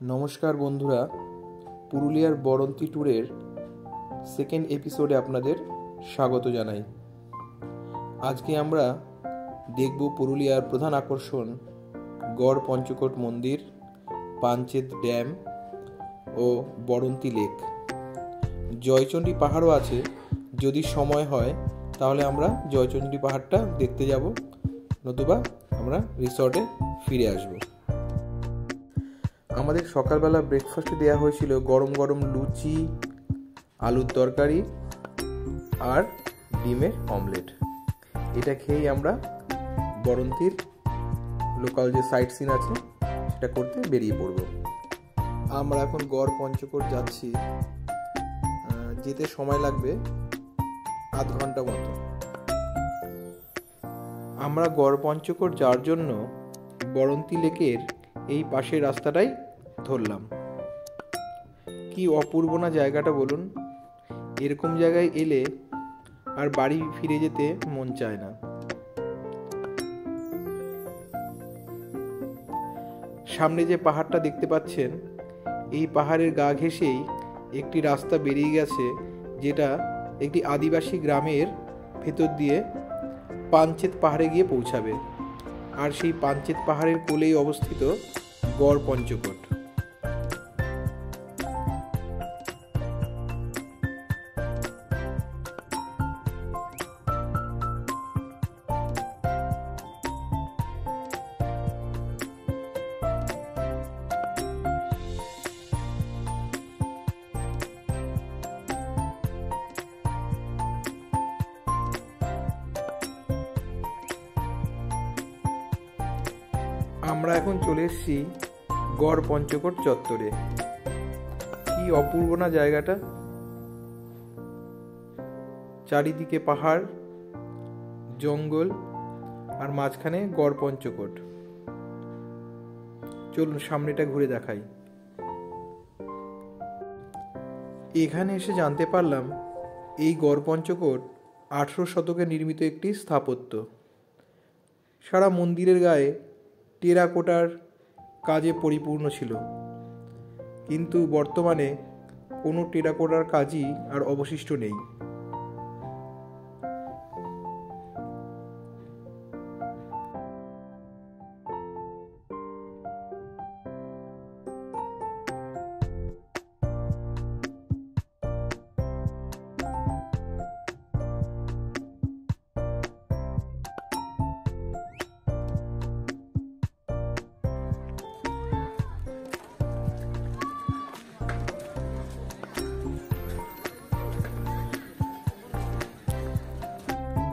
নমস্কার বন্ধুরা, পুরুলিয়ার বরন্তী ট্যুরের সেকেন্ড এপিসোডে আপনাদের স্বাগত জানাই। আজকে আমরা দেখব পুরুলিয়ার প্রধান আকর্ষণ গড় পঞ্চকোট মন্দির, পাঞ্চেত ড্যাম ও বরন্তী লেক। জয়চণ্ডী পাহাড়ও আছে, যদি সময় হয় তাহলে আমরা জয়চণ্ডী পাহাড়টা দেখতে যাব, নতুবা আমরা রিসর্টে ফিরে আসব। আমাদের সকালবেলা ব্রেকফাস্টে দেওয়া হয়েছিল গরম গরম লুচি, আলুর তরকারি আর ডিমের অমলেট। এটা খেয়েই আমরা বরন্তীর লোকাল যে সাইট সিন আছে সেটা করতে বেরিয়ে পড়ব। আমরা এখন গড় পঞ্চকোট যাচ্ছি, যেতে সময় লাগবে আধ ঘন্টা মতো। আমরা গড় পঞ্চকোট যাওয়ার জন্য বরন্তী লেকের এই পাশের রাস্তাটাই ধরলাম। কি অপূর্ব না জায়গাটা বলুন! এরকম জায়গায় এলে আর বাড়ি ফিরে যেতে মন চায় না। সামনে যে পাহাড়টা দেখতে পাচ্ছেন, এই পাহাড়ের গা ঘেঁষেই একটি রাস্তা বেরিয়ে গেছে, যেটা একটি আদিবাসী গ্রামের ভেতর দিয়ে পাঞ্চেত পাহাড়ে গিয়ে পৌঁছাবে। আর সেই পাঞ্চেত পাহাড়ের কোলেই অবস্থিত গড় পঞ্চকোট। আমরা এখন চলে এসেছি গড় পঞ্চকোট চত্বরে। কি অপূর্ব না জায়গাটা! চারিদিকে পাহাড়, জঙ্গল আর মাঝখানে গড় পঞ্চকোট। চলুন সামনেটা ঘুরে দেখাই। এখানে এসে জানতে পারলাম এই গড় পঞ্চকোট 18 শতকে নির্মিত একটি স্থাপত্য। সারা মন্দিরের গায়ে টেরাকোটার কাজে পরিপূর্ণ ছিল, কিন্তু বর্তমানে কোনো টেরাকোটার কাজই আর অবশিষ্ট নেই।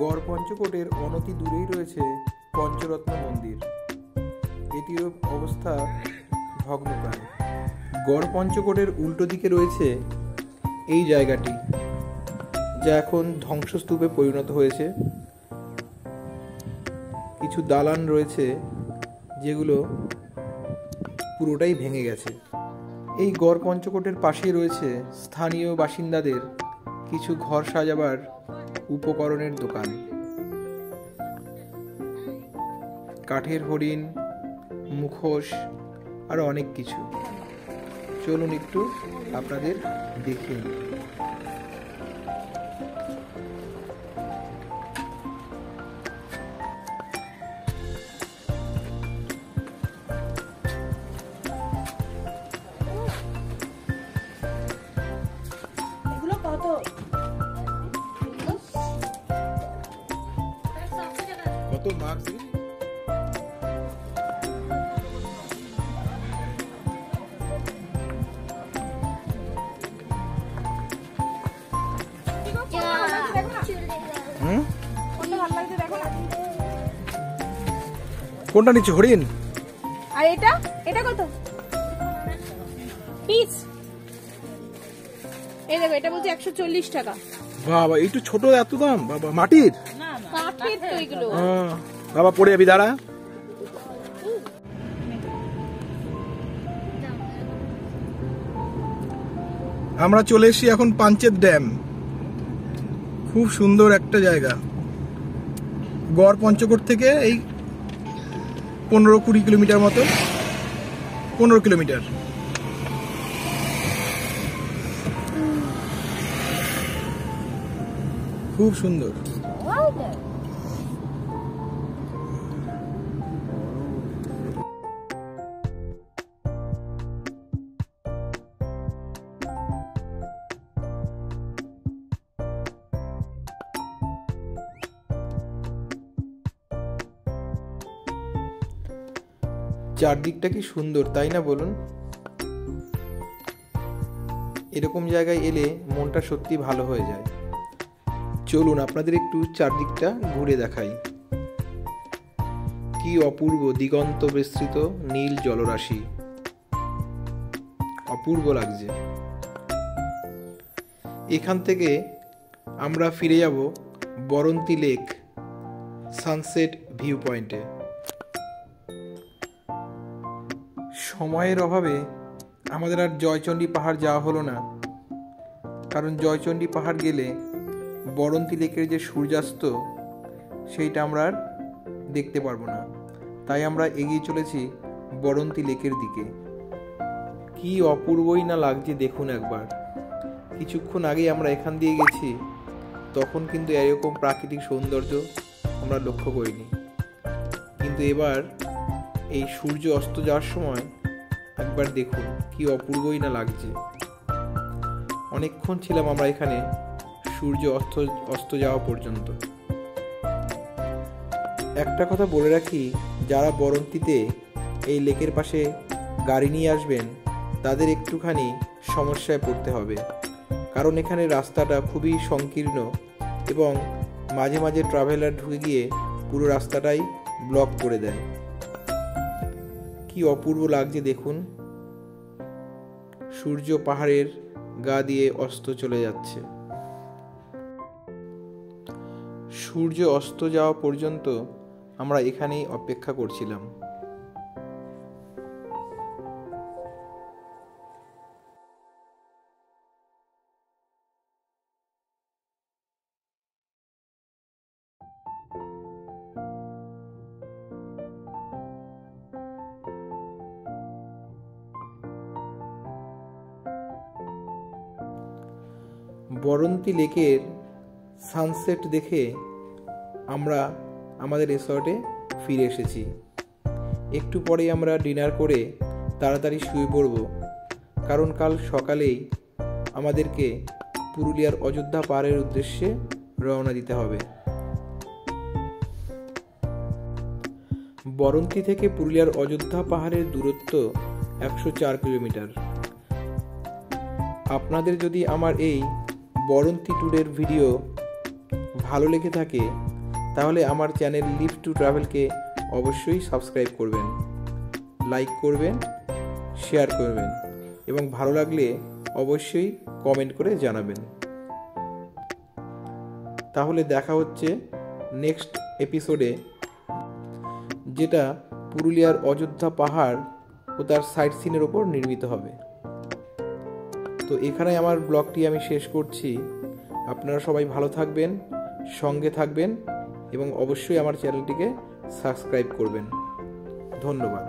গড় পঞ্চকোটের অনতি দূরেই রয়েছে পঞ্চরত্ন মন্দির। এটির অবস্থা ভগ্নপ্রায়। গড় পঞ্চকোটের উল্টো দিকে রয়েছে এই জায়গাটি, যা এখন ধ্বংসস্তূপে পরিণত হয়েছে। কিছু দালান রয়েছে যেগুলো পুরোটাই ভেঙে গেছে। এই গড় পঞ্চকোটের পাশেই রয়েছে স্থানীয় বাসিন্দাদের কিছু ঘর সাজাবার উপকরণের দোকান। কাঠের হরিণ, মুখোশ আর অনেক কিছু। চলুন একটু আপনাদের দেখিয়ে নিই। এগুলো কত? কত মার্কস? কোনটা নিচ্ছে? হরিণ? আর এটা এটা কত পিস? এই দেখো, এটা বলছে 140 টাকা। বাবা, একটু ছোট, এত দাম? বাবা, মাটির? কাঠের তো এগুলো। বাবা পড়ে যাবি, দাঁড়া। আমরা চলে এসেছি এখন পাঞ্চেত ড্যাম। খুব সুন্দর একটা জায়গা। গড় পঞ্চকোট থেকে এই 15-20 কিলোমিটার মতো, 15 কিলোমিটার। খুব সুন্দর। চারদিকটা কি সুন্দর, তাই না বলুন? এরকম জায়গায় এলে মনটা সত্যি ভালো হয়ে যায়। চলুন আপনাদের একটু চারদিকটা ঘুরে দেখাই। কি অপূর্ব দিগন্ত বিস্তৃত নীল জলরাশি, অপূর্ব লাগছে। এখান থেকে আমরা ফিরে যাব বরন্তী লেক সানসেট ভিউ পয়েন্টে। সময়ের অভাবে আমাদের আর জয়চণ্ডী পাহাড় যাওয়া হলো না, কারণ জয়চণ্ডী পাহাড় গেলে বরন্তী লেকের যে সূর্যাস্ত সেইটা আমরা আর দেখতে পারবো না। তাই আমরা এগিয়ে চলেছি বরন্তী লেকের দিকে। কি অপূর্বই না লাগছে দেখুন একবার। কিছুক্ষণ আগে আমরা এখান দিয়ে গেছি, তখন কিন্তু এরকম প্রাকৃতিক সৌন্দর্য আমরা লক্ষ্য করিনি, কিন্তু এবার এই সূর্য অস্ত যাওয়ার সময় একবার দেখুন কি অপূর্বই না লাগছে। অনেকক্ষণ ছিলাম আমরা এখানে সূর্য অস্ত যাওয়া পর্যন্ত। একটা কথা বলে রাখি, যারা বরন্তীতে এই লেকের পাশে গাড়ি নিয়ে আসবেন তাদের একটুখানি সমস্যায় পড়তে হবে, কারণ এখানে রাস্তাটা খুবই সংকীর্ণ এবং মাঝে মাঝে ট্রাভেলার ঢুকে গিয়ে পুরো রাস্তাটাই ব্লক করে দেয়। কি অপূর্ব লাগছে দেখুন, সূর্য পাহাড়ের গা দিয়ে অস্ত চলে যাচ্ছে। সূর্য অস্ত যাওয়া পর্যন্ত আমরা এখানেই অপেক্ষা করছিলাম। বরন্তী লেকের সানসেট দেখে আমরা আমাদের রিসর্টে ফিরে এসেছি। একটু পরে আমরা ডিনার করে তাড়াতাড়ি শুয়ে পড়ব, কারণ কাল সকালেই আমাদেরকে পুরুলিয়ার অযোধ্যা পাহাড়ের উদ্দেশ্যে রওনা দিতে হবে। বরন্তী থেকে পুরুলিয়ার অযোধ্যা পাহাড়ের দূরত্ব 104 কিলোমিটার। আপনাদের যদি আমার এই বরন্তী ট্যুরের ভিডিও ভালো লেগে থাকে তাহলে আমার চ্যানেল লিভ টু ট্রাভেলকে অবশ্যই সাবস্ক্রাইব করবেন, লাইক করবেন, শেয়ার করবেন এবং ভালো লাগলে অবশ্যই কমেন্ট করে জানাবেন। তাহলে দেখা হচ্ছে নেক্সট এপিসোডে, যেটা পুরুলিয়ার অযোধ্যা পাহাড় ও তার সাইট সিনের ওপর নির্মিত হবে। তো এখানে আমার ব্লগটি আমি শেষ করছি। আপনারা সবাই ভালো থাকবেন, সঙ্গে থাকবেন এবং অবশ্যই আমার চ্যানেলটিকে সাবস্ক্রাইব করবেন। ধন্যবাদ।